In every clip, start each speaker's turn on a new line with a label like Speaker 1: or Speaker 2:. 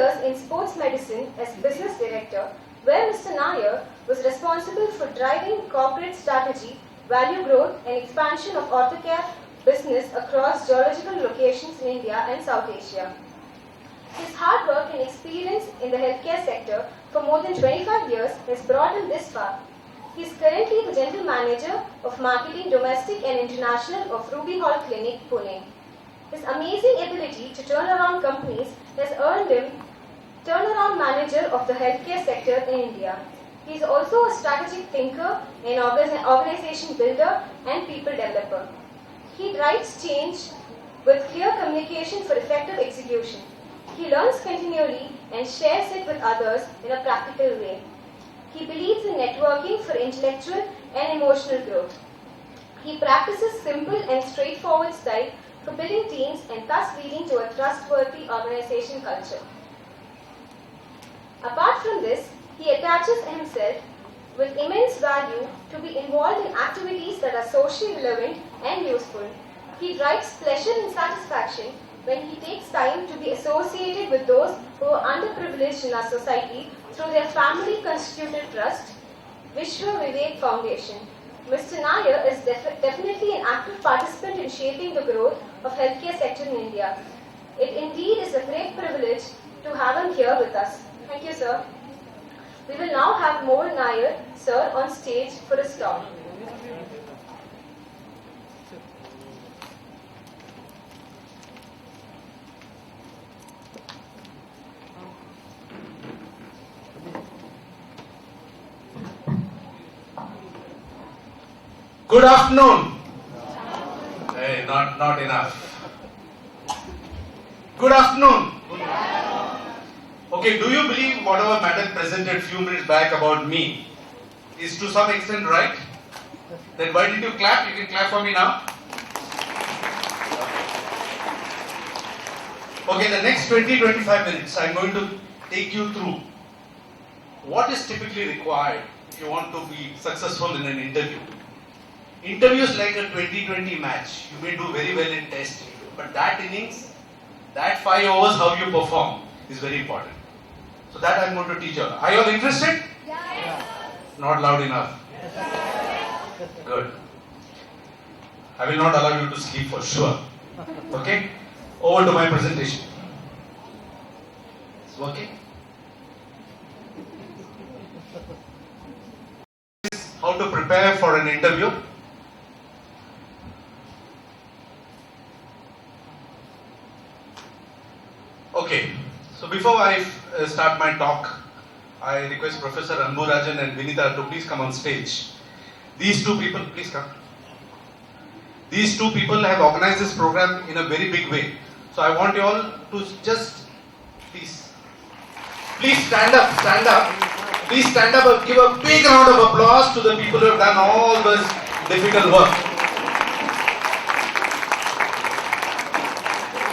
Speaker 1: years in sports medicine as business director, where Mr. Nair was responsible for driving corporate strategy, value growth, and expansion of orthocare business across geological locations in India and South Asia. His hard work and experience in the healthcare sector for more than 25 years has brought him this far. He is currently the General Manager of Marketing Domestic and International of Ruby Hall Clinic, Pune. His amazing ability to turn around companies has earned him Turnaround Manager of the Healthcare Sector in India. He is also a strategic thinker, an organization builder, and people developer. He drives change with clear communication for effective execution. He learns continually and shares it with others in a practical way. He believes in networking for intellectual and emotional growth. He practices simple and straightforward style for building teams and thus leading to a trustworthy organization culture. Apart from this, he attaches himself with immense value to be involved in activities that are socially relevant and useful. He derives pleasure and satisfaction when he takes time to be associated with those who are underprivileged in our society through their family-constituted trust, Vishwa Vivek Foundation. Mr. Nair is definitely an active participant in shaping the growth of healthcare sector in India. It indeed is a great privilege to have him here with us. Thank you, sir. We will now have Mohan Nair, sir, on stage for his talk.
Speaker 2: Good afternoon. Hey, not enough. Good afternoon. Okay, do you believe whatever madam presented a few minutes back about me is to some extent right? Then why did you clap? You can clap for me now. Okay, the next 20-25 minutes I'm going to take you through what is typically required if you want to be successful in an interview. Interview is like a 20-20 match. You may do very well in test, but that innings, that 5 overs, how you perform is very important. So that I'm going to teach you. Are you all interested? Yes. Not loud enough. Yes. Good. I will not allow you to sleep for sure. Okay? Over to my presentation. It's working? How to prepare for an interview. Okay, so before I start my talk, I request Professor Anburajan and Vinita to please come on stage. These two people, please come. These two people have organized this program in a very big way. So I want you all to just, please stand up. Please stand up and give a big round of applause to the people who have done all this difficult work.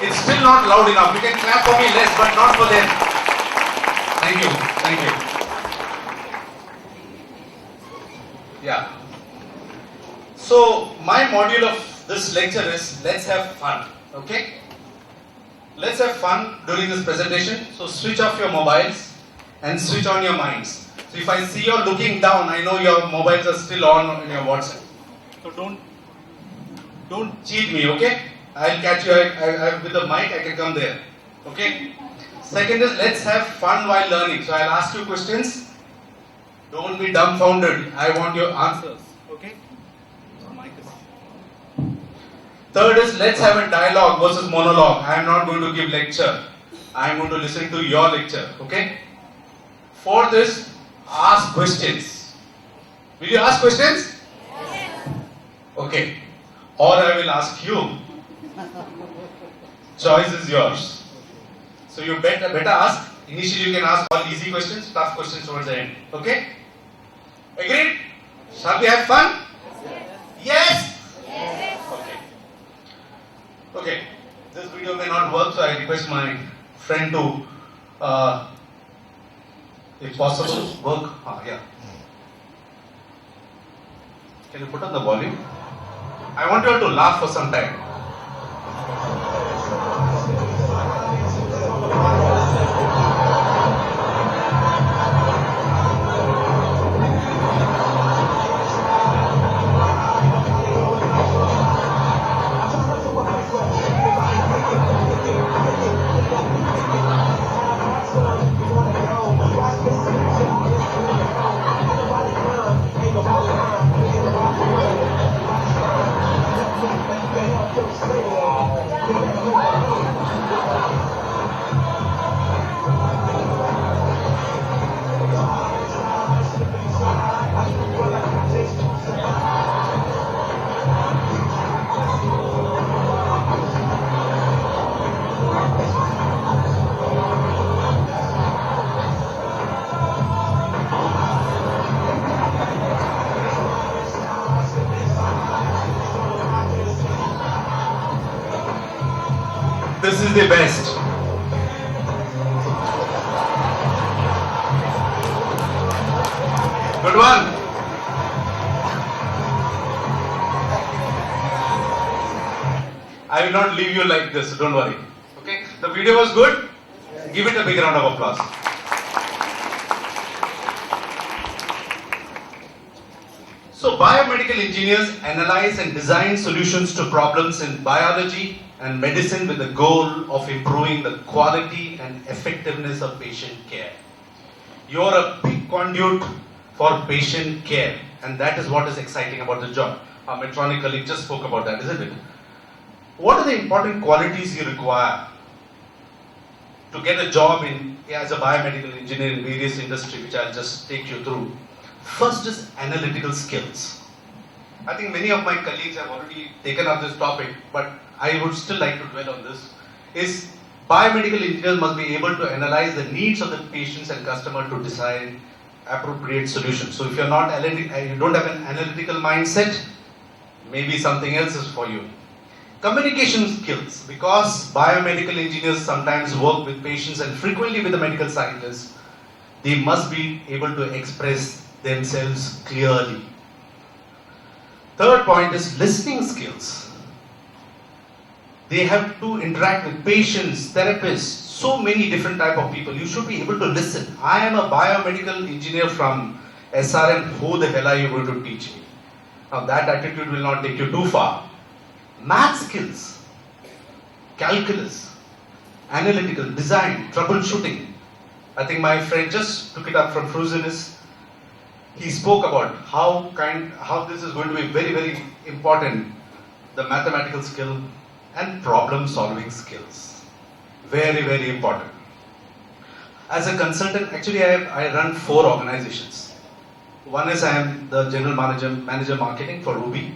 Speaker 2: It's still not loud enough. You can clap for me less, but not for them. Thank you. Yeah. So, my module of this lecture is let's have fun. Okay? Let's have fun during this presentation. So, switch off your mobiles and switch on your minds. So, if I see you looking down, I know your mobiles are still on in your WhatsApp. So, don't cheat me, okay? I'll catch you with the mic, I can come there. Okay? Second is, let's have fun while learning. So I'll ask you questions. Don't be dumbfounded. I want your answers. Okay? Third is, let's have a dialogue versus monologue. I am not going to give lecture. I am going to listen to your lecture. Okay? Fourth is, ask questions. Will you ask questions? Yes. Okay. Or I will ask you. Choice is yours. So you better ask. Initially you can ask all easy questions, tough questions towards the end. Okay? Agreed? Shall we have fun? Yes? Yes? Okay. This video may not work, so I request my friend to, if possible, work. Yeah. Can you put on the volume? I want you all to laugh for some time. is the best. Good one. I will not leave you like this, don't worry. Okay? The video was good? Give it a big round of applause. So biomedical engineers analyze and design solutions to problems in biology and medicine with the goal of improving the quality and effectiveness of patient care. You are a big conduit for patient care, and that is what is exciting about the job. Our Medtronic colleague just spoke about that, isn't it? What are the important qualities you require to get a job as a biomedical engineer in various industries, which I'll just take you through? First is analytical skills. I think many of my colleagues have already taken up this topic, but I would still like to dwell on this. Is biomedical engineers must be able to analyze the needs of the patients and customer to design appropriate solutions. So if you don't have an analytical mindset, maybe something else is for you. Communication skills, because biomedical engineers sometimes work with patients and frequently with the medical scientists, they must be able to express themselves clearly. Third point is listening skills. They have to interact with patients, therapists, so many different type of people. You should be able to listen. I am a biomedical engineer from SRM. Who the hell are you going to teach me? Now that attitude will not take you too far. Math skills, calculus, analytical, design, troubleshooting. I think my friend just took it up from Frusinis. He spoke about how this is going to be very, very important. The mathematical skill and problem solving skills. Very, very important. As a consultant, actually I run 4 organizations. One is I am the general manager marketing for Ruby.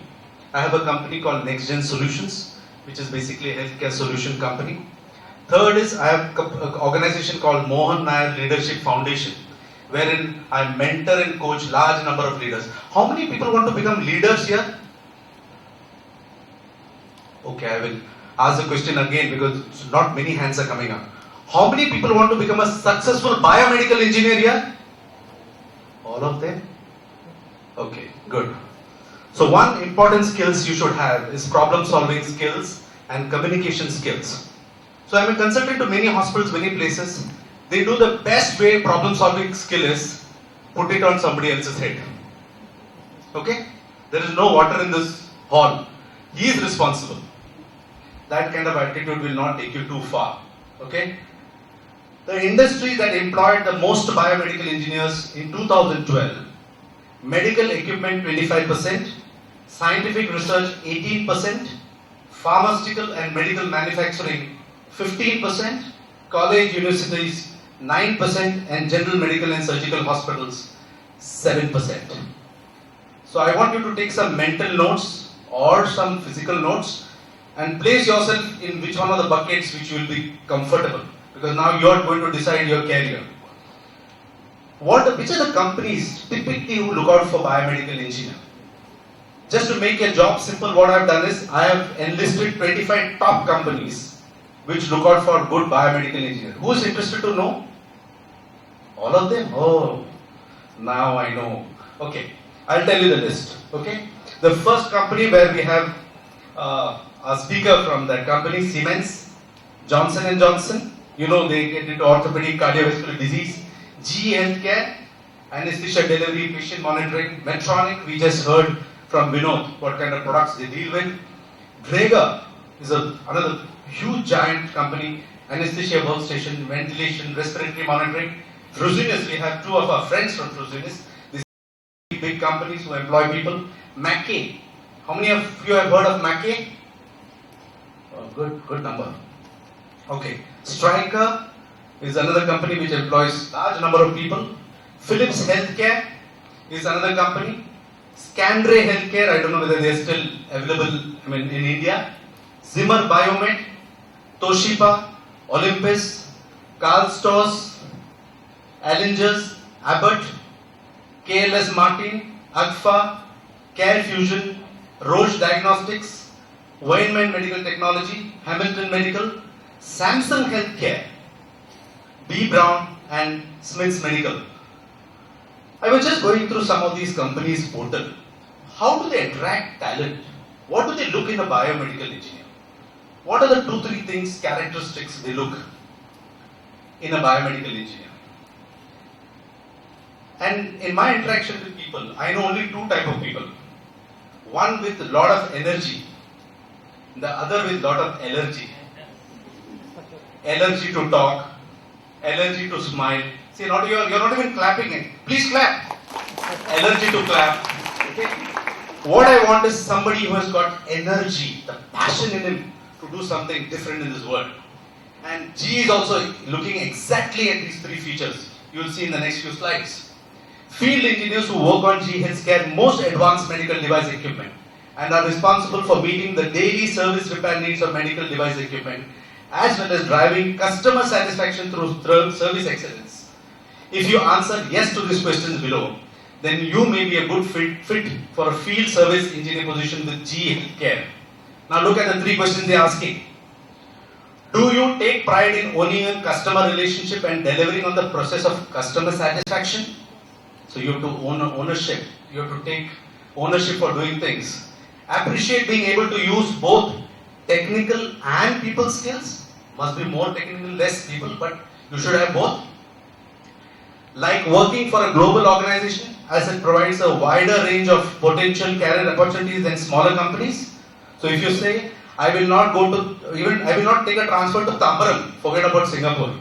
Speaker 2: I have a company called Next Gen Solutions, which is basically a healthcare solution company. Third is I have an organization called Mohan Nair Leadership Foundation, wherein I mentor and coach large number of leaders. How many people want to become leaders here? Okay, I will ask the question again because not many hands are coming up. How many people want to become a successful biomedical engineer here? All of them? Okay, good. So one important skills you should have is problem solving skills and communication skills. So I'm a consultant to many hospitals, many places. They do the best way problem solving skill is put it on somebody else's head. Okay? There is no water in this hall. He is responsible. That kind of attitude will not take you too far. Okay? The industry that employed the most biomedical engineers in 2012, medical equipment 25%, scientific research 18%, pharmaceutical and medical manufacturing 15%, college universities 9%, and general medical and surgical hospitals 7%. So I want you to take some mental notes or some physical notes and place yourself in which one of the buckets which you will be comfortable, because now you are going to decide your career. Which are the companies typically who look out for biomedical engineer? Just to make your job simple, what I have done is I have enlisted 25 top companies which look out for good biomedical engineer. Who is interested to know? All of them? Oh, now I know. Okay, I'll tell you the list. Okay, the first company where we have a speaker from that company, Siemens, Johnson & Johnson. You know they get into orthopedic cardiovascular disease. GE Healthcare, anesthesia delivery, patient monitoring. Medtronic, we just heard from Vinod what kind of products they deal with. Draeger is another huge giant company, anesthesia workstation, ventilation, respiratory monitoring. Frusinis, we have 2 of our friends from Frusinis. These big companies who employ people. Mackay, how many of you have heard of Mackay? Oh, good number. Okay, Stryker is another company which employs large number of people. Philips Healthcare is another company. Scandray Healthcare, I don't know whether they are still available in India. Zimmer Biomed, Toshiba, Olympus, Karl Storz, Allingers, Abbott, KLS Martin, Agfa, Care Fusion, Roche Diagnostics, Weinmann Medical Technology, Hamilton Medical, Samsung Healthcare, B. Brown and Smith's Medical. I was just going through some of these companies' portal. How do they attract talent? What do they look in a biomedical engineer? What are the 2-3 things, characteristics they look in a biomedical engineer? And in my interaction with people, I know only 2 types of people. One with a lot of energy, the other with a lot of allergy. Allergy to talk, allergy to smile. See, you're not even clapping it. Please clap. Allergy to clap. Okay? What I want is somebody who has got energy, the passion in him to do something different in this world. And G is also looking exactly at these 3 features. You will see in the next few slides. Field engineers who work on G Healthcare most advanced medical device equipment and are responsible for meeting the daily service repair needs of medical device equipment as well as driving customer satisfaction through service excellence. If you answer yes to these questions below, then you may be a good fit for a field service engineer position with G Healthcare. Now look at the 3 questions they are asking. Do you take pride in owning a customer relationship and delivering on the process of customer satisfaction? So you have to own ownership. You have to take ownership for doing things. Appreciate being able to use both technical and people skills. Must be more technical, less people, but you should have both. Like working for a global organization as it provides a wider range of potential career opportunities than smaller companies. So if you say, I will not take a transfer to Tambaram, forget about Singapore.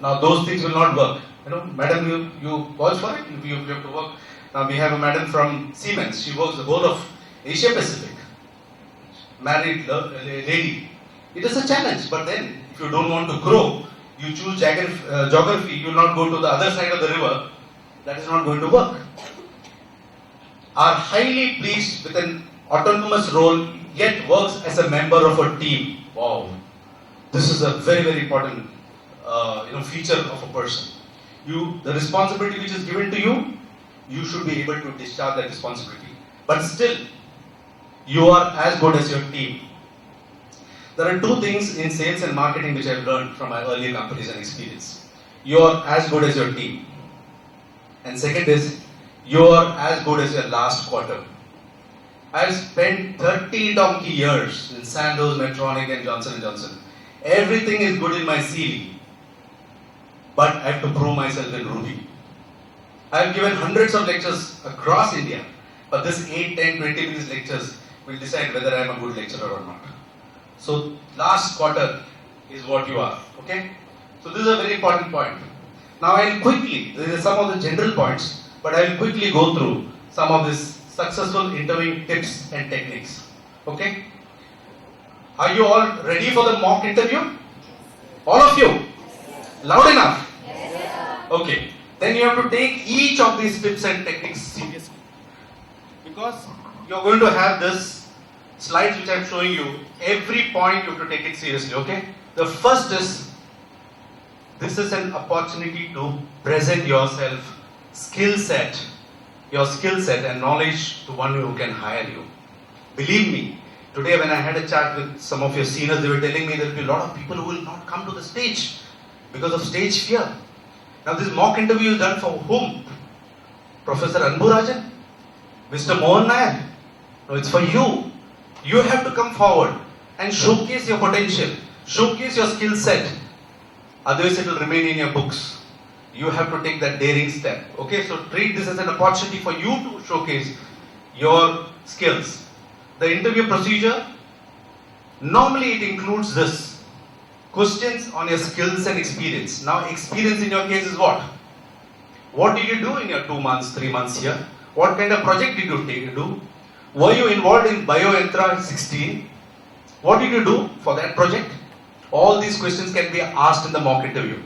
Speaker 2: Now those things will not work. You know, madam, you vouch for it, you have to work. Now we have a madam from Siemens, she works the whole of Asia Pacific. Married lady. It is a challenge, but then if you don't want to grow, you choose geography, you will not go to the other side of the river, that is not going to work. Are highly pleased with an autonomous role, yet works as a member of a team. Wow. This is a very, very important feature of a person. The responsibility which is given to you, you should be able to discharge that responsibility. But still, you are as good as your team. There are 2 things in sales and marketing which I have learned from my earlier companies and experience. You are as good as your team. And second is, you are as good as your last quarter. I have spent 30 donkey years in Sandoz, Medtronic and Johnson & Johnson. Everything is good in my CV. But I have to prove myself in Ruby. I have given hundreds of lectures across India. But this 8, 10, 20 minutes lectures will decide whether I am a good lecturer or not. So last quarter is what you are. Okay? So this is a very important point. Now I will quickly, there are some of the general points, but I will quickly go through some of these successful interviewing tips and techniques. Okay? Are you all ready for the mock interview? All of you? Loud enough? Okay. Then you have to take each of these tips and techniques seriously. Because you are going to have this slides which I am showing you. Every point you have to take it seriously. Okay? The first is, this is an opportunity to present yourself, your skill set and knowledge to one who can hire you. Believe me, today when I had a chat with some of your seniors, they were telling me there will be a lot of people who will not come to the stage because of stage fear. Now this mock interview is done for whom? Professor Anburajan? Mr. Mohan Nair? No, it's for you. You have to come forward and showcase your potential, showcase your skill set. Otherwise it will remain in your books. You have to take that daring step. Okay, so treat this as an opportunity for you to showcase your skills. The interview procedure, normally it includes this. Questions on your skills and experience. Now experience in your case is what? What did you do in your 2 months, 3 months here? What kind of project did you do? Were you involved in BioYantra 16? What did you do for that project? All these questions can be asked in the mock interview.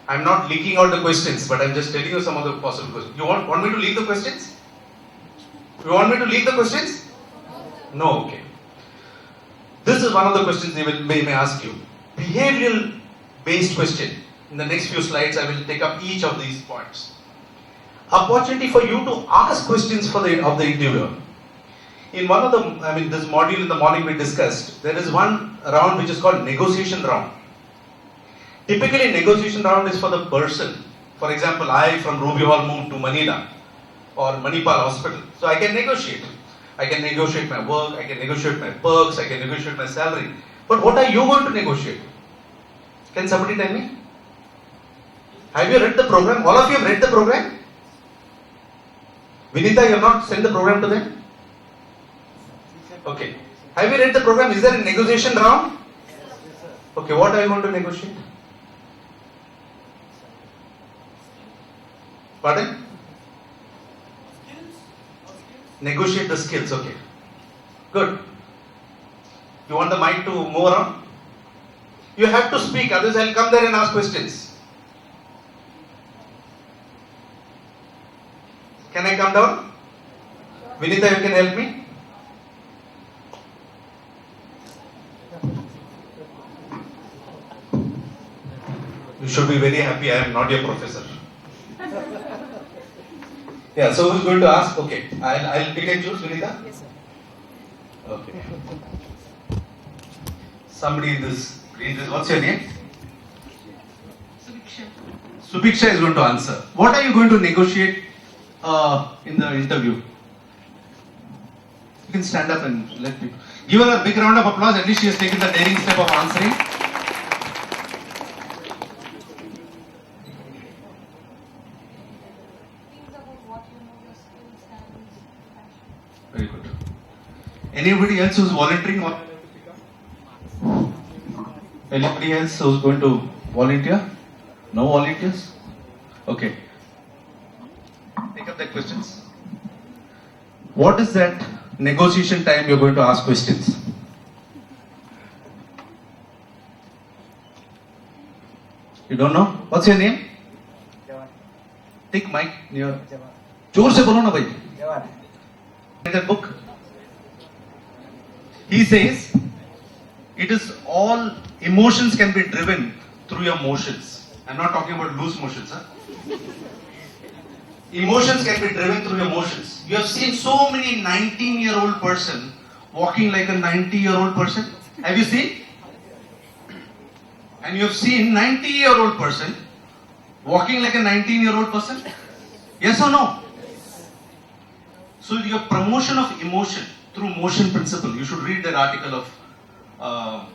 Speaker 2: I'm not leaking out the questions, but I'm just telling you some of the possible questions. You want me to leak the questions? You want me to leak the questions? No, okay. This is one of the questions they may ask you. Behavioral based question. In the next few slides, I will take up each of these points. Opportunity for you to ask questions of the interviewer. In one of the, this module in the morning we discussed, there is one round which is called negotiation round. Typically, negotiation round is for the person. For example, I from Ruby Hall moved to Manila or Manipal Hospital. So I can negotiate. I can negotiate my work, I can negotiate my perks, I can negotiate my salary. But what are you going to negotiate? Can somebody tell me? Have you read the program? All of you have read the program? Vinita, you have not sent the program to them? Okay. Have you read the program? Is there a negotiation round? Okay, what are you going to negotiate? Pardon? Negotiate the skills, okay. Good. You want the mic to move around? You have to speak, otherwise I'll come there and ask questions. Can I come down? Vinita, you can help me? You should be very happy I am not your professor. Yeah, so who's going to ask? Okay, I'll pick and choose, Vinita?
Speaker 3: Yes, sir.
Speaker 2: Okay. Somebody in this green dress, what's your name?
Speaker 3: Subiksha.
Speaker 2: Subiksha is going to answer. What are you going to negotiate in the interview? You can stand up and let people. Give her a big round of applause. At least she has taken the daring step of answering.
Speaker 3: Things about what you know, your skills, talents, passion.
Speaker 2: Very good. Anybody else who's volunteering? Anybody else who's going to volunteer? No volunteers? Okay. Take up the questions. What is that negotiation time you're going to ask questions? You don't know? What's your name? Take mic near. जोर से बोलो ना भाई. That book. He says, it is all emotions can be driven through your motions. I'm not talking about loose motions, huh? Emotions can be driven through your motions. You have seen so many 19-year-old person walking like a 90-year-old person. Have you seen? And you have seen 90-year-old person walking like a 19-year-old person? Yes or no? So your promotion of emotion through motion principle. You should read that article of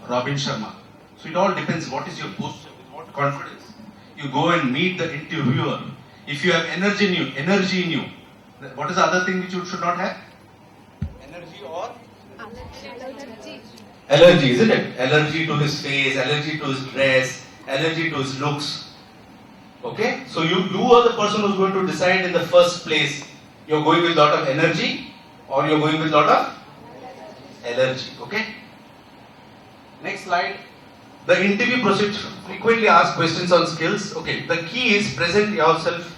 Speaker 2: Robin Sharma. So it all depends what is your posture, with what confidence. You go and meet the interviewer. If you have energy in you, what is the other thing which you should not have? Energy or? Allergy, isn't it? Allergy to his face, allergy to his dress, allergy to his looks. Okay? So you are the person who's going to decide in the first place. You're going with a lot of energy or you're going with a lot of allergy. Okay? Next slide. The interview procedure frequently asks questions on skills. Okay, the key is present yourself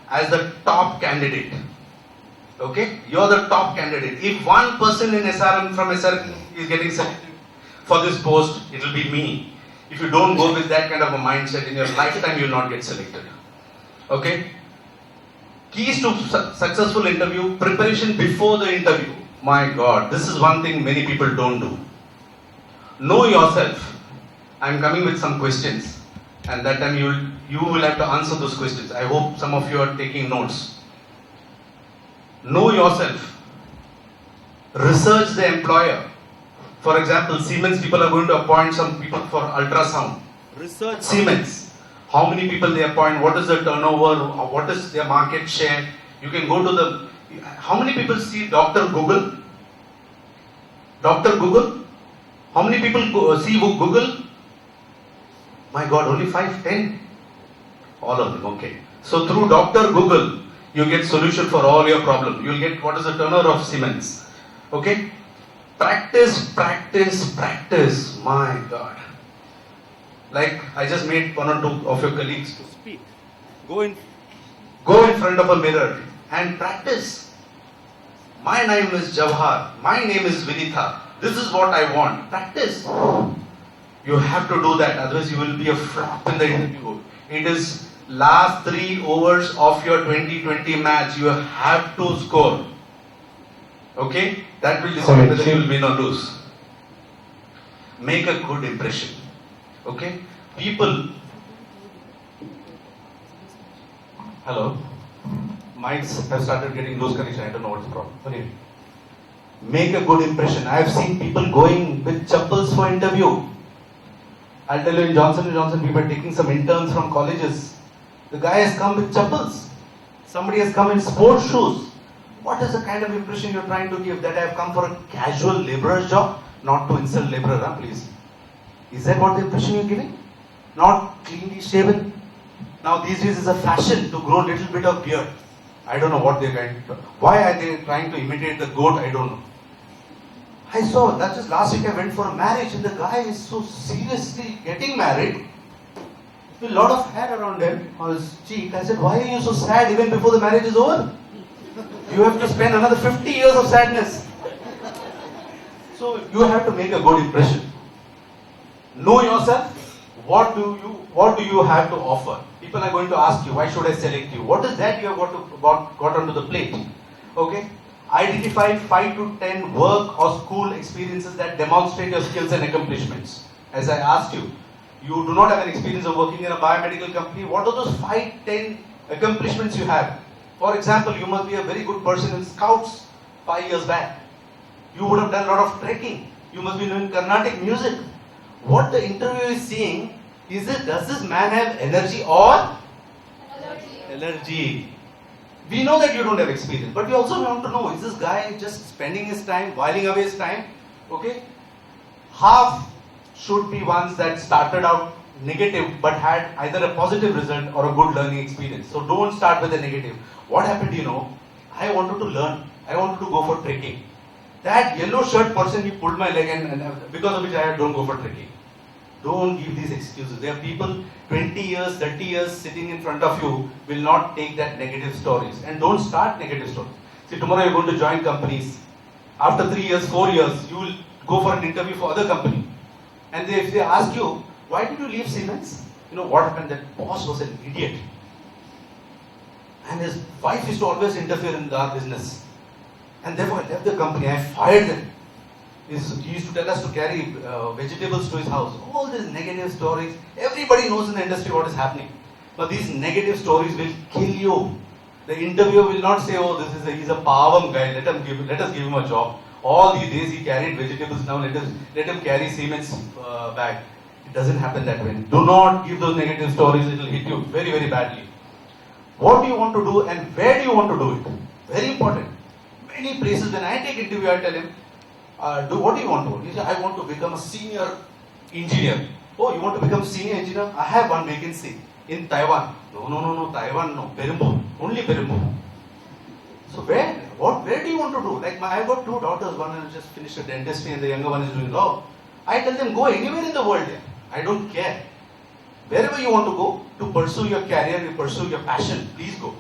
Speaker 2: as the top candidate. Okay, you're the top candidate. If one person in SRM from SRM is getting selected for this post, it will be me. If you don't go with that kind of a mindset in your lifetime, you will not get selected. Okay? Keys to successful interview, preparation before the interview. My God, this is one thing many people don't do. Know yourself. I'm coming with some questions, and that time you will have to answer those questions. I hope some of you are taking notes. Know yourself. Research the employer. For example, Siemens people are going to appoint some people for ultrasound. Research Siemens. How many people they appoint? What is the turnover? What is their market share? You can go to the. How many people see Dr. Google? Dr. Google? How many people see Google? My God, only 5, 10? All of them, okay. So through Dr. Google, you get solution for all your problems. You'll get what is the turnover of Siemens. Okay? Practice, practice, practice. My God. Like I just made one or two of your colleagues to speak. Go in front of a mirror and practice. My name is Jawahar. My name is Vinitha. This is what I want. Practice. You have to do that, otherwise you will be a flop in the interview. It is last 3 overs of your 2020 match. You have to score. Okay? That will decide whether you will win or lose. make a good impression. Okay? People, hello? Mics have started getting loose connection, I don't know what's the problem. Anyway. Make a good impression. I have seen people going with chappals for interview. I'll tell you, in Johnson & Johnson, we were taking some interns from colleges. The guy has come with chappals. Somebody has come in sports shoes. What is the kind of impression you're trying to give? That I have come for a casual laborer's job? Not to insult laborer, huh, please. Is that what the impression you're giving? Not cleanly shaven? Now these days is a fashion to grow a little bit of beard. I don't know what they're going to. Why are they trying to imitate the goat? I don't know. I saw, that just last week I went for a marriage and the guy is so seriously getting married with a lot of hair around him on his cheek. I said, why are you so sad even before the marriage is over? You have to spend another 50 years of sadness. So you have to make a good impression. Know yourself. What do you have to offer? People are going to ask you, why should I select you? What is that you have got onto the plate? Okay? Identify 5 to 10 work or school experiences that demonstrate your skills and accomplishments. As I asked you, you do not have an experience of working in a biomedical company. What are those 5, 10 accomplishments you have? For example, you must be a very good person in Scouts 5 years back. You would have done a lot of trekking. You must be doing Carnatic music. What the interviewer is seeing is it, does this man have energy or? Allergy. We know that you don't have experience, but we also want to know, is this guy just spending his time, whiling away his time? Okay? Half should be ones that started out negative but had either a positive result or a good learning experience. So don't start with a negative. What happened, you know? I wanted to learn. I wanted to go for trekking. That yellow shirt person, he pulled my leg and because of which I don't go for trekking. Don't give these excuses. There are people 20 years, 30 years sitting in front of you will not take that negative stories. And don't start negative stories. See, tomorrow you're going to join companies. After 3 years, 4 years, you will go for an interview for other company. And if they ask you, why did you leave Siemens? You know what happened? That boss was an idiot. And his wife used to always interfere in our business. And therefore I left the company. I fired them. He used to tell us to carry vegetables to his house. All these negative stories. Everybody knows in the industry what is happening. But these negative stories will kill you. The interviewer will not say, oh, he's a pavam guy. Let us give him a job. All these days he carried vegetables. Now let him carry Siemens bag. It doesn't happen that way. Do not give those negative stories. It will hit you very, very badly. What do you want to do and where do you want to do it? Very important. Many places when I take interview, I tell him, what do you want to do? He said, I want to become a senior engineer. Oh, you want to become senior engineer? I have one vacancy in Taiwan. No, Taiwan, no. Perumbur. Only Perumbur. So where do you want to do? Like I've got 2 daughters. One has just finished a dentistry and the younger one is doing law. I tell them, go anywhere in the world. I don't care. Wherever you want to go to pursue your career, you pursue your passion, please go.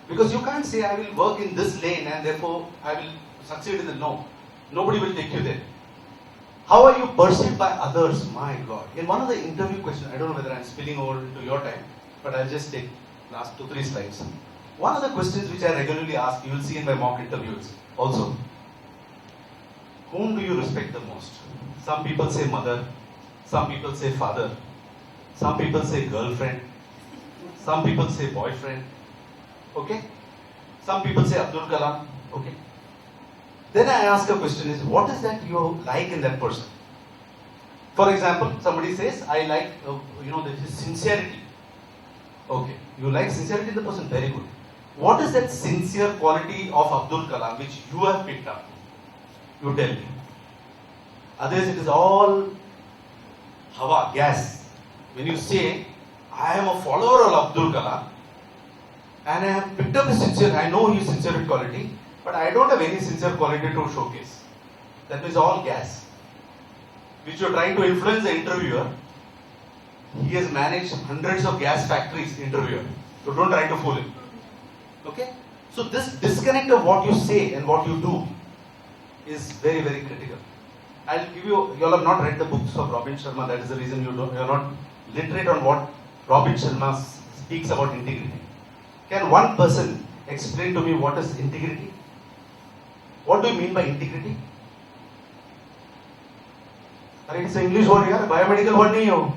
Speaker 2: Because you can't say, I will work in this lane and therefore I will succeed in the no. Nobody will take you there. How are you perceived by others? My God. In one of the interview questions, I don't know whether I'm spilling over into your time, but I'll just take last 2-3 slides. One of the questions which I regularly ask, you will see in my mock interviews also. Whom do you respect the most? Some people say mother, some people say father, some people say girlfriend, some people say boyfriend, okay? Some people say Abdul Kalam, okay? Then I ask a question is, what is that you like in that person? For example, somebody says, I like, this is sincerity. Okay, you like sincerity in the person, very good. What is that sincere quality of Abdul Kalam which you have picked up? You tell me. Otherwise it is all hawa, gas. When you say, I am a follower of Abdul Kalam and I have picked up his sincere, I know his sincere quality, but I don't have any sincere quality to showcase. That is all gas. Which you are trying to influence the interviewer. He has managed hundreds of gas factories, interviewer. So don't try to fool him. Okay? So this disconnect of what you say and what you do is very, very critical. I'll give you all have not read the books of Robin Sharma. That is the reason you're not literate on what Robin Sharma speaks about integrity. Can one person explain to me what is integrity? What do you mean by integrity?
Speaker 4: अरे it's an English word यार, biomedical word नहीं हो.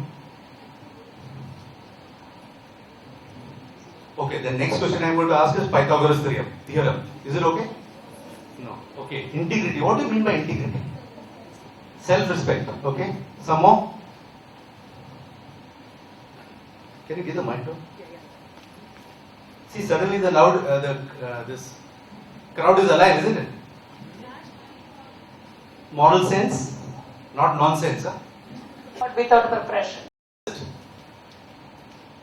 Speaker 4: Okay, the next question I am going to ask is Pythagoras theorem. Is it okay? No. Okay. Integrity. What do you mean by integrity? Self-respect. Okay. Some more. Can you give the mic to? See, suddenly this crowd is alive, isn't it? Moral sense, not nonsense. Huh?
Speaker 3: But without preparation.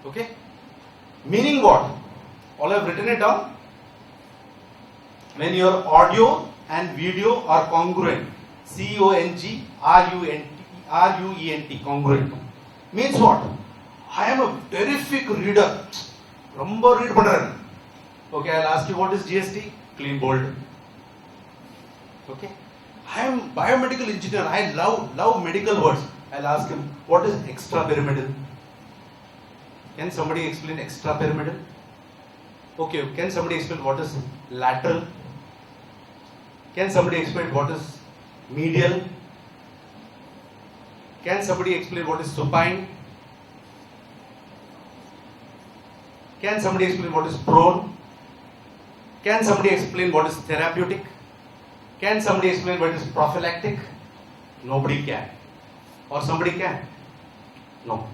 Speaker 4: Okay. Meaning what? All I have written it down. When your audio and video are congruent, C-O-N-G-R-U-E-N-T, congruent, means what? I am a terrific reader. Rumba read panran. Okay, I'll ask you what is GST? Clean bold. Okay. I am biomedical engineer. I love medical words. I'll ask him what is extrapyramidal. Can somebody explain extrapyramidal? Okay, can somebody explain what is lateral? Can somebody explain what is medial? Can somebody explain what is supine? Can somebody explain what is prone? Can somebody explain what is therapeutic? Can somebody explain what is prophylactic? Nobody can. Or somebody can? No.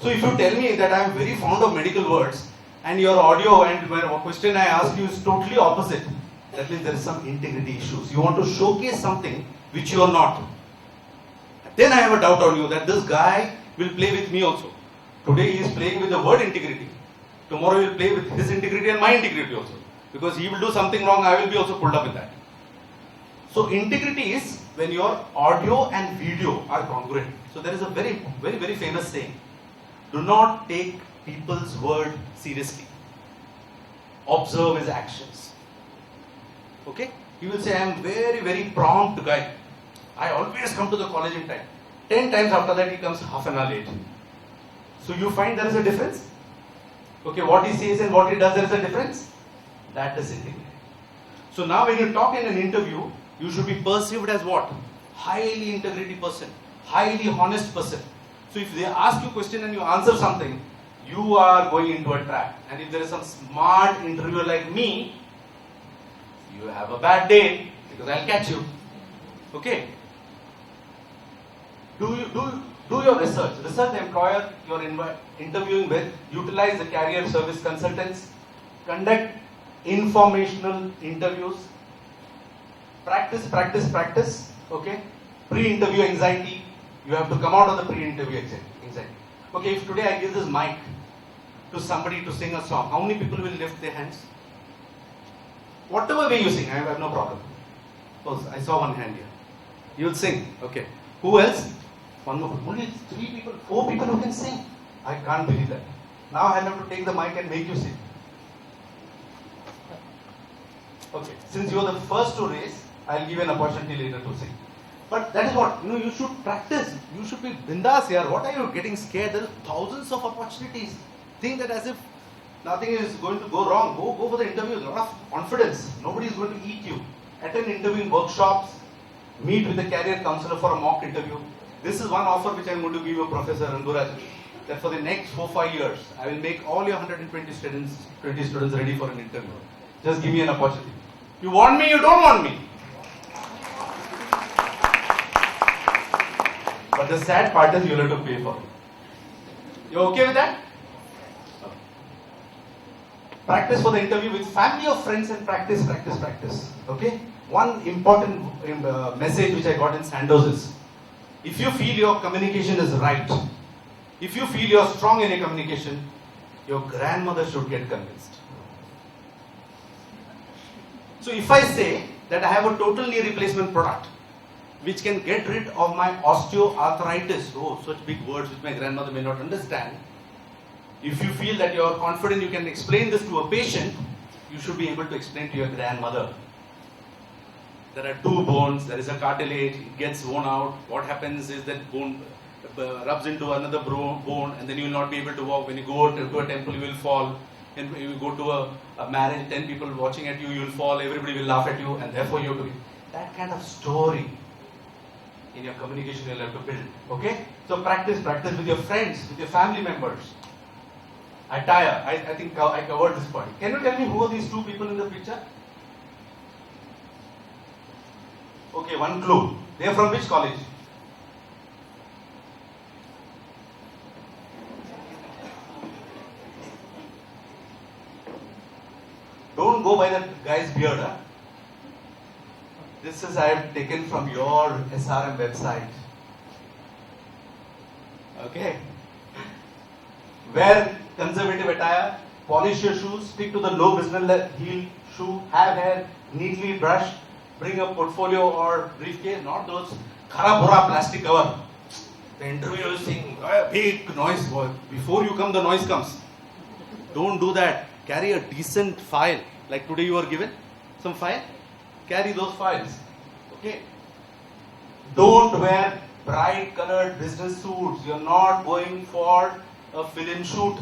Speaker 4: So if you tell me that I am very fond of medical words and your audio and my question I ask you is totally opposite, that means there is some integrity issues. You want to showcase something which you are not. Then I have a doubt on you that this guy will play with me also. Today he is playing with the word integrity. Tomorrow he will play with his integrity and my integrity also. Because he will do something wrong, I will be also pulled up in that. So integrity is when your audio and video are congruent. So there is a very famous saying. Do not take people's word seriously. Observe his actions. Okay? He will say, I am very prompt guy. I always come to the college in time. 10 times after that he comes half an hour late. So you find there is a difference? Okay, what he says and what he does, there is a difference? That is integrity. So now when you talk in an interview, you should be perceived as what? Highly integrity person, highly honest person. So if they ask you a question and you answer something, you are going into a trap. And if there is some smart interviewer like me, you have a bad day because I'll catch you. Okay? Do your research. Research the employer you're interviewing with. Utilize the career service consultants. Conduct informational interviews. Practice. Okay? Pre-interview anxiety. You have to come out of the pre-interview anxiety. Okay, if today I give this mic to somebody to sing a song, how many people will lift their hands? Whatever way you sing, I have no problem. Suppose I saw one hand here. You will sing. Okay. Who else? One more. Only 3 people, 4 people who can sing. I can't believe that. Now I have to take the mic and make you sing. Okay. Since you are the first to raise, I will give you an opportunity later to sing. But that is what, you should practice. You should be bindas here. What are you getting scared? There are thousands of opportunities. Think that as if nothing is going to go wrong. Go for the interview. A lot of confidence. Nobody is going to eat you. Attend interviewing workshops. Meet with the career counselor for a mock interview. This is one offer which I am going to give you, Professor Ranguraj. That for the next 4-5 years, I will make all your 120 students ready for an interview. Just give me an opportunity. You want me, you don't want me. But the sad part is you will have to pay for it. You okay with that? Practice for the interview with family or friends and practice. Okay? One important message which I got in Sandoz is, if you feel your communication is right, if you feel you are strong in your communication, your grandmother should get convinced. So if I say that I have a total knee replacement product, which can get rid of my osteoarthritis, such big words which my grandmother may not understand. If you feel that you are confident you can explain this to a patient, you should be able to explain to your grandmother. There are 2 bones, there is a cartilage, it gets worn out. What happens is that bone rubs into another bone and then you will not be able to walk. When you go to a temple, you will fall. And when you go to a marriage, 10 people watching at you, you will fall, everybody will laugh at you, and therefore you have to be. That kind of story. in your communication you'll have to build. Okay? So practice with your friends, with your family members. Attire, I think I covered this point. Can you tell me who are these two people in the picture? Okay, one clue. They are from which college? Don't go by that guy's beard. Huh? This is I have taken from your SRM website. Okay. Wear conservative attire, polish your shoes, stick to the low business heel shoe, have hair neatly brushed, bring a portfolio or briefcase, not those khara bura plastic cover. The interviewer is saying, big noise. Before you come, the noise comes. Don't do that. Carry a decent file. Like today you are given some file. Carry those files. Okay. Don't wear bright colored business suits. You're not going for a film shoot.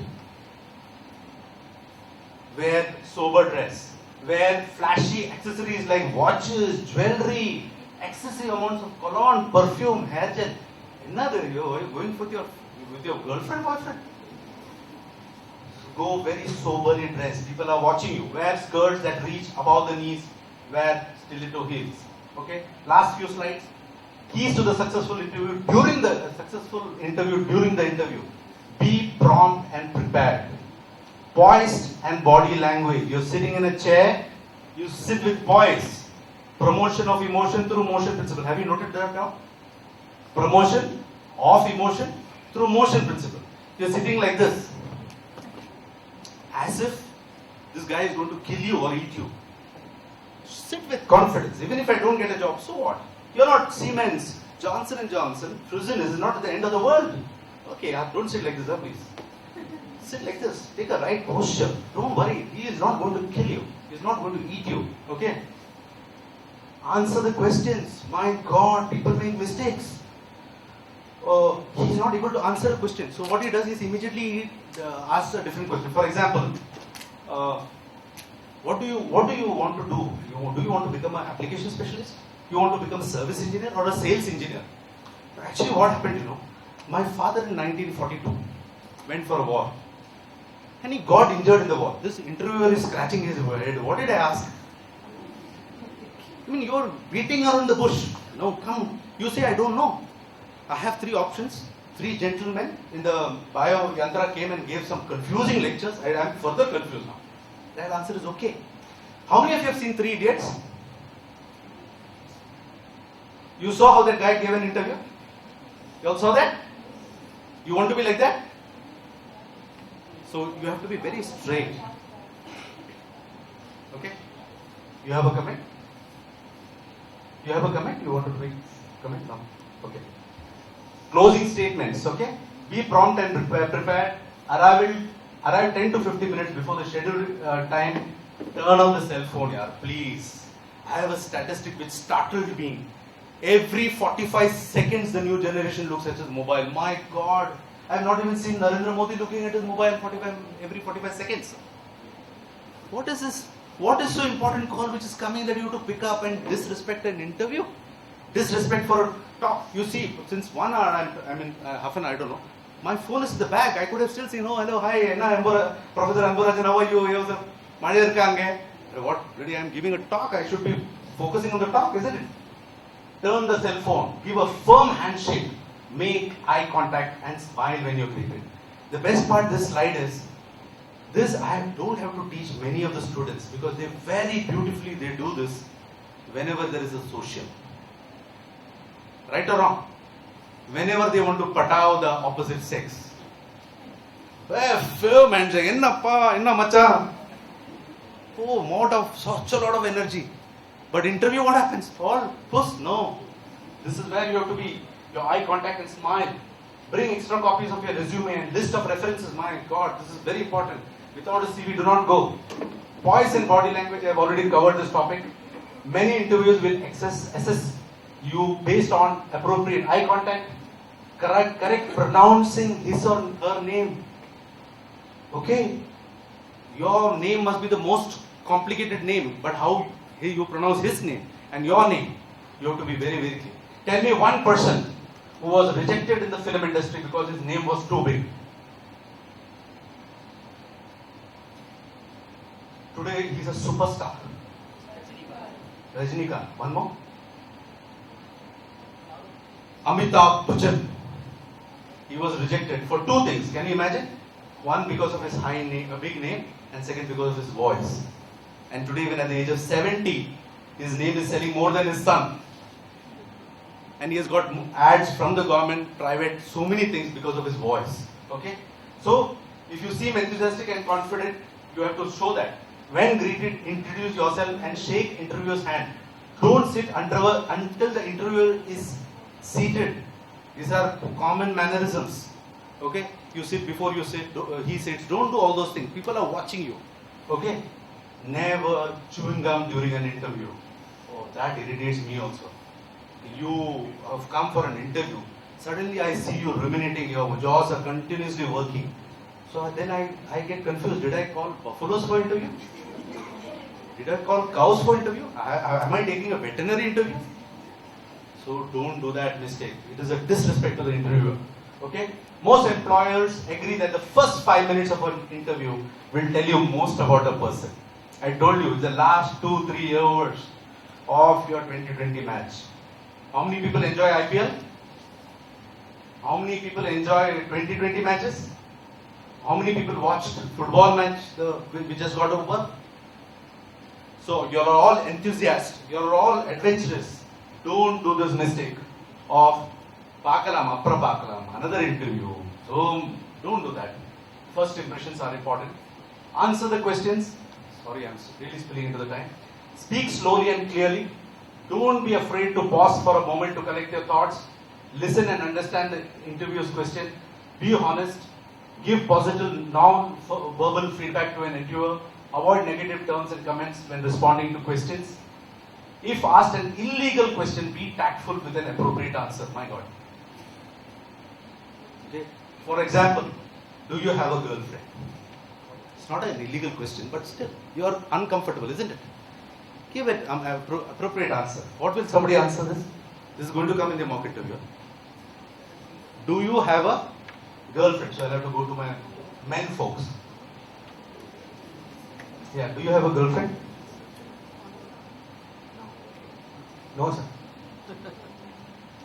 Speaker 4: Wear sober dress. Wear flashy accessories like watches, jewelry, excessive amounts of cologne, perfume, hair gel. Another, you're going with your girlfriend, boyfriend. Go very soberly dressed. People are watching you. Wear skirts that reach above the knees. Wear stiletto heels. Okay. Last few slides. Keys to the successful interview during the interview. Be prompt and prepared. Poise and body language. You're sitting in a chair. You sit with poise. Promotion of emotion through motion principle. Have you noted that now? Promotion of emotion through motion principle. You're sitting like this. As if this guy is going to kill you or eat you. Sit with confidence. Even if I don't get a job, so what? You're not Siemens, Johnson & Johnson. Prison is not at the end of the world. Okay, don't sit like this, please. Sit like this. Take a right posture. Don't worry. He is not going to kill you. He is not going to eat you. Okay? Answer the questions. My God, people make mistakes. He is not able to answer a question. So what he does is immediately asks a different question. For example, what do you want to do? Do you want to become an application specialist? You want to become a service engineer or a sales engineer? Actually, what happened, my father in 1942 went for a war. And he got injured in the war. This interviewer is scratching his head. What did I ask? I mean, you're beating around the bush. No, come. You say, I don't know. I have three options. Three gentlemen in the bio yantra came and gave some confusing lectures. I am further confused now. That answer is okay. How many of you have seen Three Idiots? You saw how that guy gave an interview? You all saw that? You want to be like that? So you have to be very straight. Okay? You have a comment? You have a comment? You want to make comment? No? Okay. Closing statements, okay? Be prompt and prepared. Arrive 10 to 15 minutes before the scheduled time. Turn on the cell phone, yaar, please. I have a statistic which startled me. Every 45 seconds the new generation looks at his mobile. My God, I have not even seen Narendra Modi looking at his mobile every 45 seconds. What is this? What is so important call which is coming that you have to pick up and disrespect an interview? Disrespect for a talk. You see, since 1 hour, half an hour, I don't know. My phone is in the bag. I could have still seen, oh, hello, hi, Professor Amburajan, how are you? What? Really, I am giving a talk. I should be focusing on the talk, isn't it? Turn the cell phone. Give a firm handshake. Make eye contact and smile when you're greeted. The best part of this slide is, this I don't have to teach many of the students because they very beautifully they do this whenever there is a social. Right or wrong? Whenever they want to patao the opposite sex. Firm handshake. Enna macha. Oh, such a lot of energy. But interview, what happens? All puss? No. This is where you have to be. Your eye contact and smile. Bring extra copies of your resume and list of references. My God, this is very important. Without a CV, do not go. Voice and body language, I have already covered this topic. Many interviews will assess you based on appropriate eye contact, correct pronouncing his or her name. Okay? Your name must be the most complicated name, but how you pronounce his name and your name, you have to be very, very clear. Tell me one person who was rejected in the film industry because his name was too big. Today he's a superstar. Rajinikanth. One more. Amitabh Bachchan. He was rejected for two things. Can you imagine? One, because of his high name, a big name, and second, because of his voice. And today, even at the age of 70, his name is selling more than his son. And he has got ads from the government, private, so many things because of his voice. Okay? So, if you seem enthusiastic and confident, you have to show that. When greeted, introduce yourself and shake interviewer's hand. Don't sit until the interviewer is seated. These are common mannerisms. Okay? You sit before you sit, he sits. Don't do all those things. People are watching you. Okay? Never chewing gum during an interview. Oh, that irritates me also. You have come for an interview. Suddenly I see you ruminating, your jaws are continuously working. So then I get confused. Did I call buffaloes for interview? Did I call cows for interview? Am I taking a veterinary interview? So don't do that mistake. It is a disrespect to the interviewer. Okay? Most employers agree that the first 5 minutes of an interview will tell you most about a person. I told you, the last 2-3 hours of your 2020 match. How many people enjoy IPL? How many people enjoy 2020 matches? How many people watched football match we just got over? So you're all enthusiasts, you're all adventurous. Don't do this mistake of Pakalam, Apra Pakalam, another interview. So don't do that. First impressions are important. Answer the questions. Sorry, I'm really spilling into the time. Speak slowly and clearly. Don't be afraid to pause for a moment to collect your thoughts. Listen and understand the interviewer's question. Be honest. Give positive, non-verbal feedback to an interviewer. Avoid negative terms and comments when responding to questions. If asked an illegal question, be tactful with an appropriate answer. My God. Okay. For example, do you have a girlfriend? It's not an illegal question, but still, you are uncomfortable, isn't it? Give it an appropriate answer. What will somebody answer this? This is going to come in the mock interview. Do you have a girlfriend? So I'll have to go to my men folks. Yeah, do you have a girlfriend? No, sir.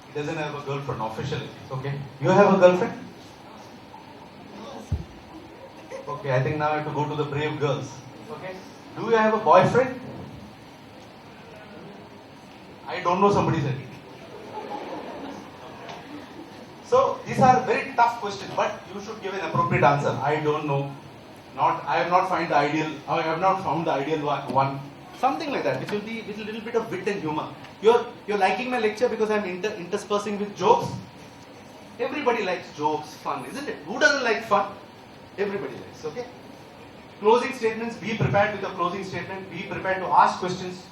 Speaker 4: He doesn't have a girlfriend officially. Okay. You have a girlfriend? Okay, I think now I have to go to the brave girls. Okay. Do you have a boyfriend? I don't know, somebody said. So these are very tough questions, but you should give an appropriate answer. I don't know. I have not found the ideal. I have not found the ideal one. Something like that, which will be with a little bit of wit and humor. You're liking my lecture because I'm interspersing with jokes. Everybody likes jokes, fun, isn't it? Who doesn't like fun? Everybody likes. Okay. Closing statements. Be prepared with a closing statement. Be prepared to ask questions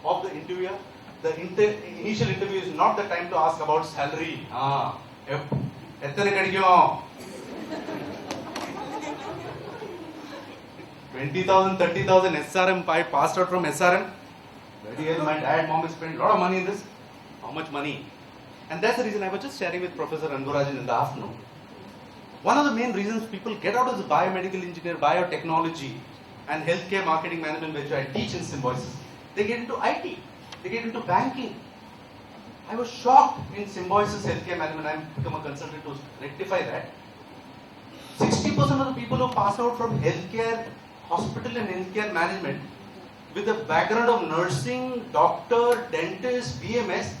Speaker 4: of the interviewer. The initial interview is not the time to ask about salary. எத்தனை கிடைக்கும் 20,000, 30,000 SRM. I passed out from SRM. My dad, mom spent a lot of money in this. How much money? And that's the reason I was just sharing with Professor Anburajan in the afternoon. One of the main reasons people get out of the biomedical engineer, biotechnology, and healthcare marketing management, which I teach in Symbiosis, they get into IT, they get into banking. I was shocked in Symbiosis healthcare management. I've become a consultant to rectify that. 60% of the people who pass out from healthcare, hospital and healthcare management with a background of nursing, doctor, dentist, BMS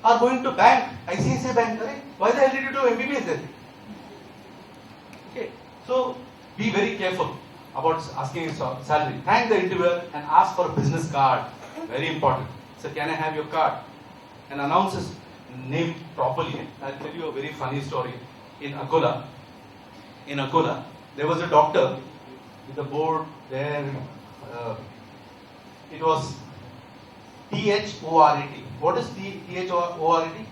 Speaker 4: are going to bank, ICICI Bank. Why the hell did you do MBBS then? Okay, so be very careful about asking his salary. Thank the interviewer and ask for a business card. Very important. So can I have your card? And announce his name properly. I'll tell you a very funny story. In Akola, there was a doctor with a board there. It was T-H-O-R-E-T. What is T-H-O-R-E-T?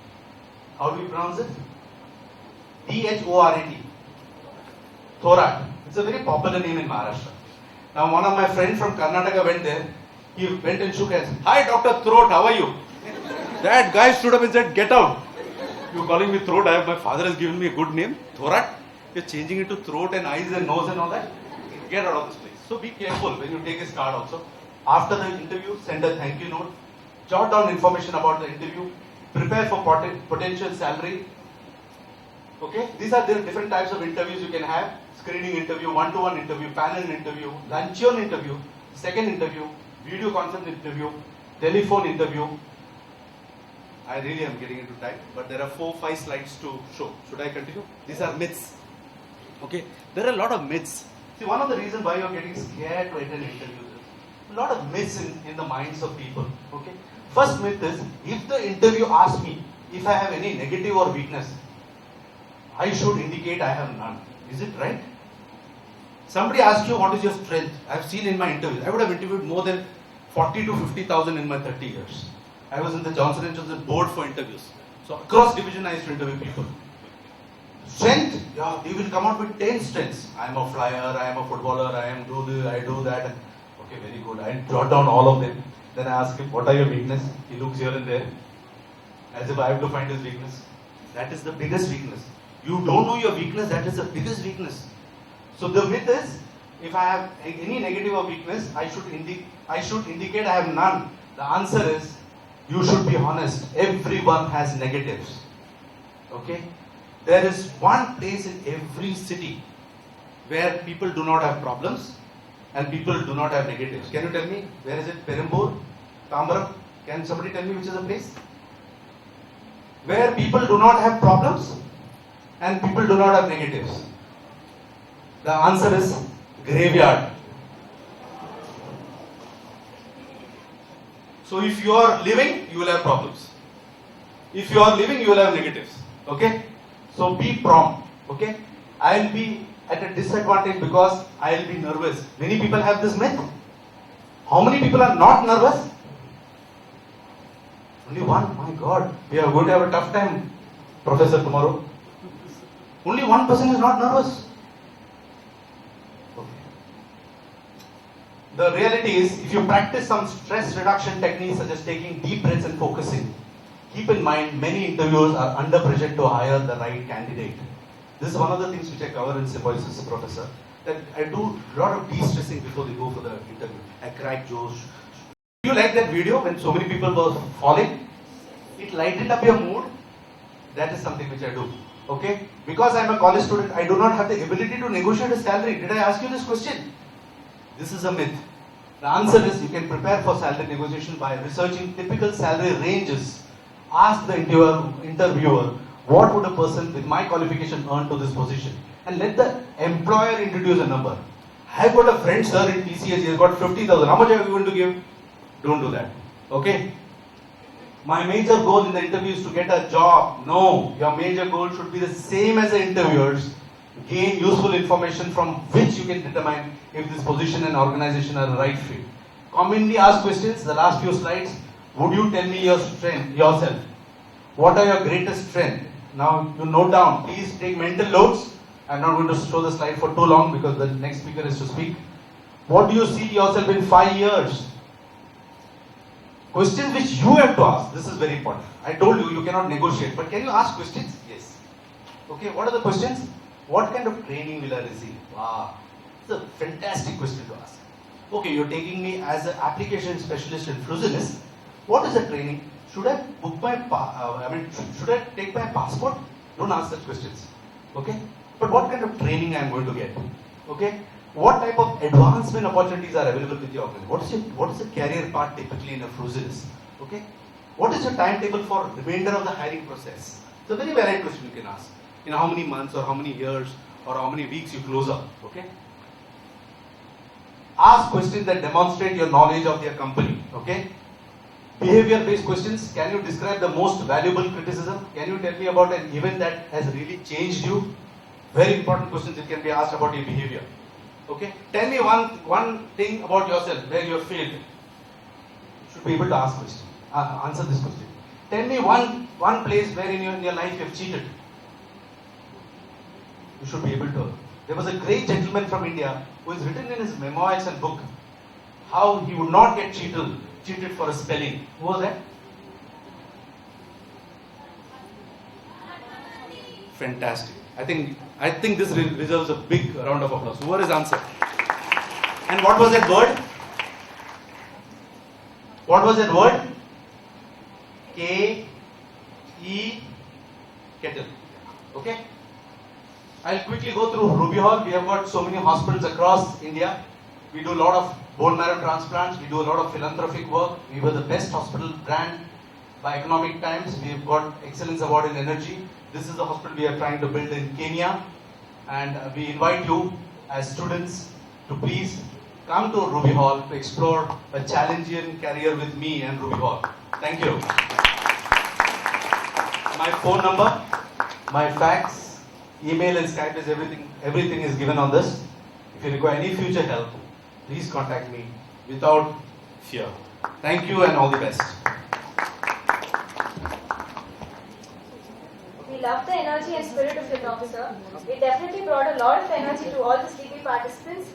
Speaker 4: How do you pronounce it? T-H-O-R-E-T. Thorat. It's a very popular name in Maharashtra. Now one of my friends from Karnataka went there. He went and shook hands. Hi Dr. Throat, how are you? That guy stood up and said, "Get out! You're calling me throat. My father has given me a good name, Thorat. You're changing it to throat and eyes and nose and all that. Get out of this place." So be careful when you take a card also. After the interview, send a thank you note. Jot down information about the interview. Prepare for potential salary. Okay, these are the different types of interviews you can have: screening interview, one-to-one interview, panel interview, luncheon interview, second interview, video conference interview, telephone interview. I really am getting into time, but there are 4-5 slides to show. Should I continue? These are myths. Okay, there are a lot of myths. See, one of the reasons why you are getting scared to attend interviews is a lot of myths in the minds of people. Okay, first myth is, if the interview asks me if I have any negative or weakness, I should indicate I have none. Is it right? Somebody asks you what is your strength. I have seen in my interviews, I would have interviewed more than 40 to 50,000 in my 30 years. I was in the Johnson & Johnson board for interviews. So across division I used to interview people. Strength, yeah, they will come out with 10 strengths. I am a flyer, I am a footballer, I am do this, I do that. Okay, very good. I jot down all of them. Then I ask him, what are your weakness? He looks here and there, as if I have to find his weakness. That is the biggest weakness. You don't know your weakness, that is the biggest weakness. So the myth is, if I have any negative or weakness, I should indicate I have none. The answer is, you should be honest. Everyone has negatives. Okay? There is one place in every city where people do not have problems and people do not have negatives. Can you tell me? Where is it? Perambur? Tambaram? Can somebody tell me which is the place? Where people do not have problems and people do not have negatives. The answer is graveyard. So if you are living, you will have problems. If you are living, you will have negatives. Okay? So be prompt. Okay? I will be at a disadvantage because I will be nervous. Many people have this myth. How many people are not nervous? Only one. My God, we are going to have a tough time, Professor, tomorrow. Only one person is not nervous. The reality is, if you practice some stress reduction techniques such as taking deep breaths and focusing, keep in mind many interviewers are under pressure to hire the right candidate. This is one of the things which I cover in Symbiosis, Professor, that I do a lot of de-stressing before they go for the interview. I crack jokes. Do you like that video when so many people were falling? It lightened up your mood. That is something which I do. Okay? Because I am a college student, I do not have the ability to negotiate a salary. Did I ask you this question? This is a myth. The answer is, you can prepare for salary negotiation by researching typical salary ranges. Ask the interviewer, what would a person with my qualification earn to this position? And let the employer introduce a number. I have got a friend, sir, in TCS, he has got 50,000. How much are you going to give? Don't do that. Okay? My major goal in the interview is to get a job. No, your major goal should be the same as the interviewers. Gain useful information from which you can determine if this position and organization are the right fit. Commonly asked questions, the last few slides. Would you tell me your strength, yourself? What are your greatest strengths? Now you note down, please take mental notes. I'm not going to show the slide for too long because the next speaker is to speak. What do you see yourself in 5 years? Questions which you have to ask. This is very important. I told you, you cannot negotiate, but can you ask questions? Yes. Okay, what are the questions? What kind of training will I receive? Wow, it's a fantastic question to ask. Okay, you're taking me as an application specialist in Frusinus. What is the training? Should I book my, should I take my passport? Don't ask such questions. Okay? But what kind of training I am going to get? Okay? What type of advancement opportunities are available with your organization? What is the career path typically in a Frusinus? Okay? What is your timetable for remainder of the hiring process? It's a very valid question you can ask. In how many months or how many years or how many weeks you close up. Okay? Ask questions that demonstrate your knowledge of your company. Okay? Behavior-based questions. Can you describe the most valuable criticism? Can you tell me about an event that has really changed you? Very important questions that can be asked about your behavior. Okay? Tell me one thing about yourself where you have failed. You should be able to ask questions. Answer this question. Tell me one place where in your life you have cheated. You should be able to. There was a great gentleman from India who has written in his memoirs and book how he would not get cheated for a spelling. Who was that? Fantastic. I think this deserves a big round of applause. Whoever has answered. And what was that word? What was that word? K-E, kettle. Okay? I'll quickly go through Ruby Hall. We have got so many hospitals across India. We do a lot of bone marrow transplants. We do a lot of philanthropic work. We were the best hospital brand by Economic Times. We have got Excellence Award in Energy. This is the hospital we are trying to build in Kenya. And we invite you as students to please come to Ruby Hall to explore a challenging career with me and Ruby Hall. Thank you. My phone number, my fax, email and Skype is everything is given on this. If you require any future help, please contact me without fear. Thank you and all the best.
Speaker 1: We love the energy and spirit of your talk, sir. It definitely brought a lot of energy to all the sleepy participants.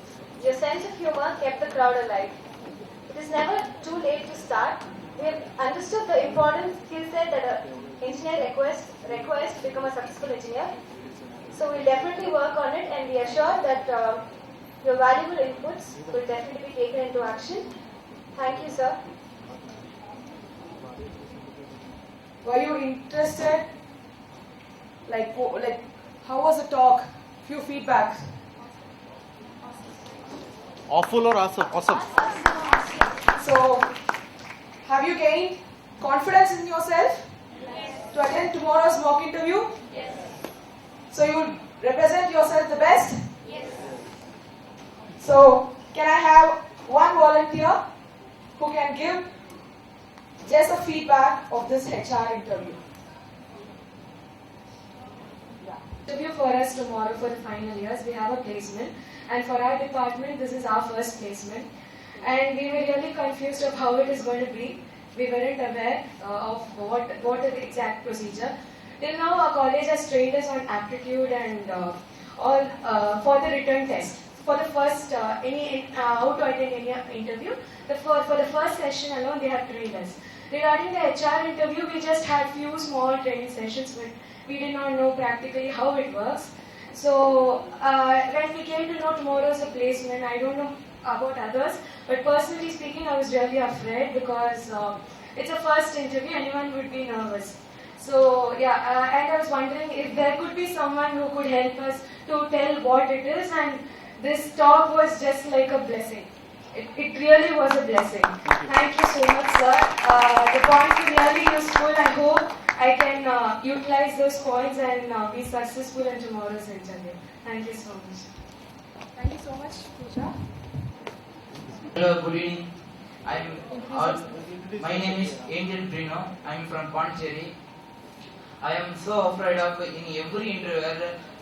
Speaker 1: Your sense of humor kept the crowd alive. It is never too late to start. We have understood the important skill set that an engineer requires to become a successful engineer. So we'll definitely work on it, and we are sure that your valuable inputs will definitely be taken into action. Thank you, sir.
Speaker 5: Were you interested? Like how was the talk? Few feedbacks.
Speaker 4: Awful or awesome? Awesome.
Speaker 5: So, have you gained confidence in yourself to attend tomorrow's mock interview?
Speaker 1: Yes.
Speaker 5: So you represent yourself the best?
Speaker 1: Yes.
Speaker 5: So, can I have one volunteer who can give just a feedback of this HR interview?
Speaker 6: Interview for us tomorrow for the final years. We have a placement, and for our department this is our first placement, and we were really confused of how it is going to be. We weren't aware of what is the exact procedure. Till now our college has trained us on aptitude and all for the written test. For the first how to attend any interview, for the first session alone they have trained us. Regarding the HR interview, we just had few small training sessions, but we did not know practically how it works. So when we came to know tomorrow's a placement, I don't know about others, but personally speaking, I was really afraid because it's a first interview, anyone would be nervous. So yeah, and I was wondering if there could be someone who could help us to tell what it is, and this talk was just like a blessing. It really was a blessing. Thank you so much, sir. The points were really useful. I hope I can utilize those points and be successful in tomorrow's interview. Thank you so much.
Speaker 5: Thank you so much, Pooja.
Speaker 7: Hello, good evening. My name is Angel Brino. I am from Pondicherry. I am so afraid of in every interview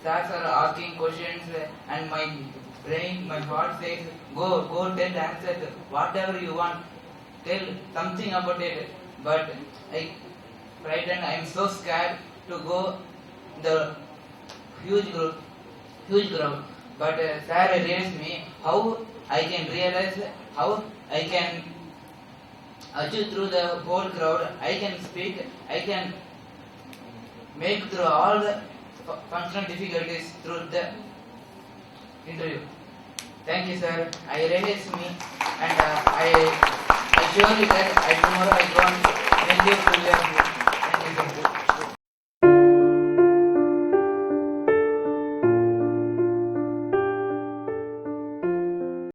Speaker 7: stars are asking questions and my brain, my heart says, go tell answer whatever you want, tell something about it. But I frightened. I am so scared to go the huge crowd. But sir raised me how I can realize, how I can achieve through the whole crowd. I can speak. I can make through all the functional difficulties through the interview. Thank you, sir. I raised me, and I surely that tomorrow I go and make this to